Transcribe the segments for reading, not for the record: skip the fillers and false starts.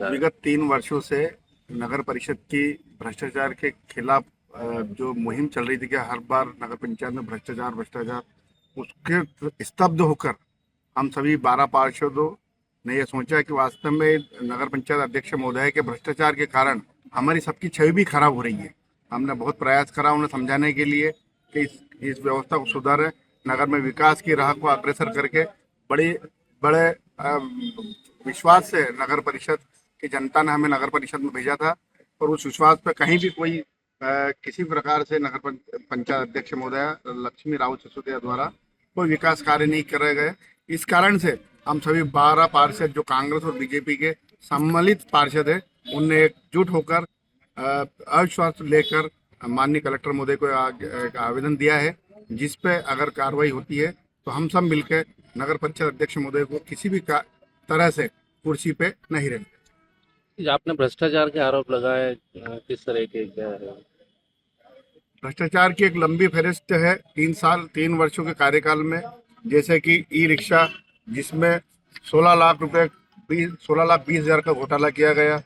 है? विगत 3 वर्षों से नगर परिषद की भ्रष्टाचार के खिलाफ जो मुहिम चल रही थी कि हर बार नगर पंचायत में भ्रष्टाचार भ्रष्टाचार, उसके स्तब्ध होकर हम सभी 12 पार्षदों ने यह सोचा कि वास्तव में नगर पंचायत अध्यक्ष महोदय के भ्रष्टाचार के कारण हमारी सबकी छवि भी खराब हो रही है। हमने बहुत प्रयास करा उन्हें समझाने के लिए कि इस व्यवस्था को सुधारें, नगर में विकास की राह को अग्रसर करके बड़े बड़े विश्वास से नगर परिषद की जनता ने हमें नगर परिषद में भेजा था, और उस विश्वास पर कहीं भी कोई किसी प्रकार से नगर पंचायत अध्यक्ष महोदय लक्ष्मी राव सिसोदिया द्वारा कोई विकास कार्य नहीं करे गए। इस कारण से हम सभी 12 पार्षद जो कांग्रेस और बीजेपी के सम्मिलित पार्षद है, उनने एकजुट होकर अविश्वास लेकर माननीय कलेक्टर महोदय को एक आवेदन दिया है, जिस पे अगर कार्रवाई होती है तो हम सब मिलकर नगर परिषद अध्यक्ष महोदय को किसी भी तरह से कुर्सी पे नहीं रहने। जो आपने भ्रष्टाचार के आरोप लगाए, किस तरह के क्या है? भ्रष्टाचार की एक लंबी फहरिस्त है 3 वर्षों के कार्यकाल में। जैसे कि ई रिक्शा, जिसमें 16 लाख 20 हजार का घोटाला किया गया।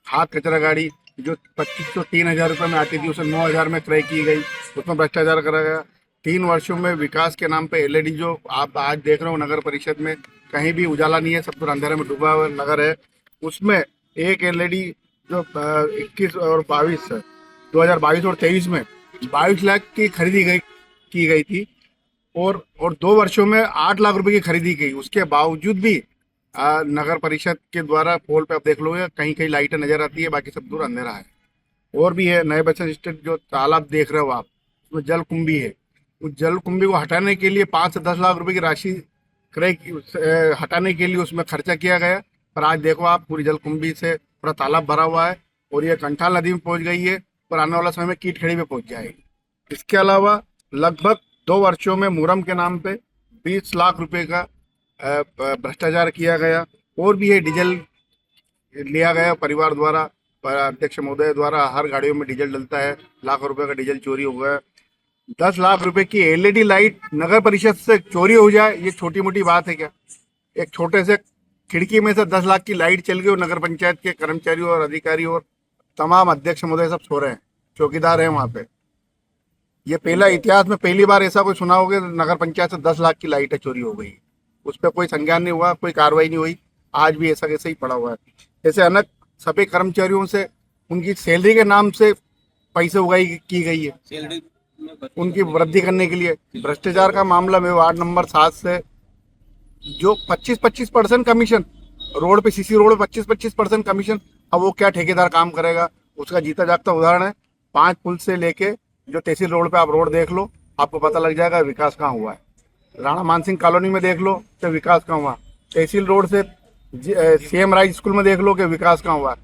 हाथ कचरा गाड़ी जो 2503 हजार रुपये में आती थी, उसे 9 हजार में क्रय की गई, उसमें भ्रष्टाचार करा गया। 3 वर्षों में विकास के नाम पे एलईडी जो आप आज देख रहे हो नगर परिषद में, कहीं भी उजाला नहीं है, सब तो अंधेरे में डूबा हुआ नगर है। उसमें एक एलईडी जो 21 और 22 2022 और 23 में 22 लाख की खरीदी की गई थी, और 2 वर्षों में 8 लाख रुपए की खरीदी की। उसके बावजूद भी नगर परिषद के द्वारा पोल पे आप देख लोगे कहीं कहीं लाइटें नजर आती है, बाकी सब दूर अंधेरा है। और भी है नए बस स्टैंड जो तालाब देख रहे हो आप, उसमें जल कुंभी है। उस जल कुंभी को हटाने के लिए 5 से 10 लाख रुपए की राशि हटाने के लिए उसमें खर्चा किया गया। पर आज देखो आप, पूरी जल कुंभी से पूरा तालाब भरा हुआ है, और ये कंठाल नदी में पहुंच गई है, और आने वाला समय में कीटखेड़ी में पहुंच जाएगी। इसके अलावा लगभग 2 वर्षों में मुरम के नाम पे 20 लाख रुपए का भ्रष्टाचार किया गया। और भी ये डीजल लिया गया परिवार द्वारा, अध्यक्ष महोदय द्वारा हर गाड़ियों में डीजल डलता है, लाखों रुपए का डीजल चोरी हो गया। 10 लाख रुपए की एलईडी लाइट नगर परिषद से चोरी हो जाए, ये छोटी मोटी बात है क्या? एक छोटे से खिड़की में से 10 लाख की लाइट चल गई, और नगर पंचायत के कर्मचारी और अधिकारी और तमाम अध्यक्ष महोदय सब सो रहे हैं, चौकीदार हैं वहाँ पे। ये पहला इतिहास में पहली बार ऐसा कोई सुना होगा, नगर पंचायत से 10 लाख की लाइटें चोरी हो गई, उस पर कोई संज्ञान नहीं हुआ, कोई कार्रवाई नहीं हुई। आज भी ऐसा कैसे ही पड़ा हुआ है। ऐसे अनेक सभी कर्मचारियों से उनकी सैलरी के नाम से पैसे उगाई की गई है, उनकी वृद्धि करने के लिए। भ्रष्टाचार का मामला में वार्ड नंबर 7 से जो 25% कमीशन रोड पे, सीसी रोड पे 25% कमीशन, अब वो क्या ठेकेदार काम करेगा? उसका जीता जागता उदाहरण है 5 पुल से लेके जो तहसील रोड पे आप रोड देख लो, आपको पता लग जाएगा विकास कहाँ हुआ है। राणा मानसिंह कॉलोनी में देख लो तो विकास कहाँ हुआ, तहसील रोड से सीएम राइज स्कूल में देख लो कि विकास कहाँ हुआ।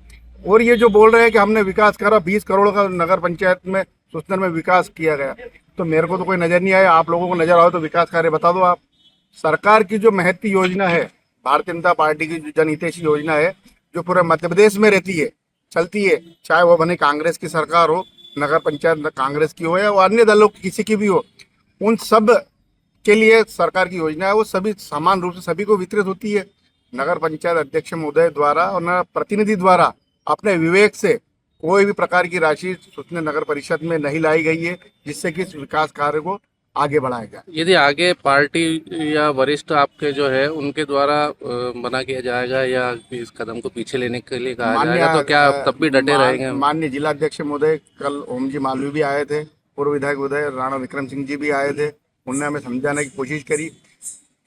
और ये जो बोल रहे हैं कि हमने विकास करा, 20 करोड़ का नगर पंचायत में सूचना में विकास किया गया, तो मेरे को तो कोई नजर नहीं आया। आप लोगों को नजर आओ तो विकास कार्य बता दो आप। सरकार की जो महत्ती योजना है, भारतीय जनता पार्टी की जो जनहितैषी योजना है, जो पूरे मध्य प्रदेश में रहती है, चलती है, चाहे वो बने कांग्रेस की सरकार हो, नगर पंचायत कांग्रेस की हो या वो अन्य दलों की किसी की भी हो, उन सब के लिए सरकार की योजना है, वो सभी समान रूप से सभी को वितरित होती है। नगर पंचायत अध्यक्ष महोदय द्वारा और प्रतिनिधि द्वारा अपने विवेक से कोई भी प्रकार की राशि सूचना नगर परिषद में नहीं लाई गई है, जिससे कि इस विकास कार्य को आगे बढ़ाया जाए। यदि आगे पार्टी या वरिष्ठ आपके जो है उनके द्वारा मना किया जाएगा या इस कदम को पीछे लेने के लिए कहा जाएगा, तो क्या आप तब भी डटे रहेंगे? माननीय जिलाध्यक्ष महोदय कल ओम जी मालवीय भी आए थे, पूर्व विधायक उदय राणा विक्रम सिंह जी भी आए थे, उनने हमें समझाने की कोशिश करी।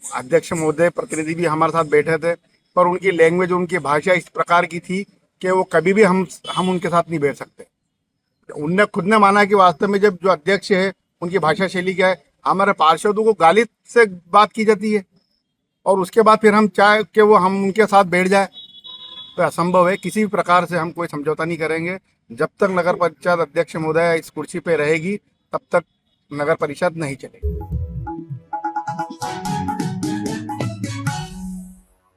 अध्यक्ष महोदय प्रतिनिधि भी हमारे साथ बैठे थे, पर उनकी लैंग्वेज, उनकी भाषा इस प्रकार की थी कि वो कभी भी हम उनके साथ नहीं बैठ सकते। उनने खुद ने माना कि वास्तव में जब जो अध्यक्ष है उनकी भाषा शैली क्या है, हमारे पार्षदों को गाली से बात की जाती है, और उसके बाद फिर हम चाहे कि वो हम उनके साथ बैठ जाए, तो असंभव है। किसी भी प्रकार से हम कोई समझौता नहीं करेंगे। जब तक नगर पंचायत अध्यक्ष महोदय इस कुर्सी पे रहेगी, तब तक नगर परिषद नहीं चलेगी।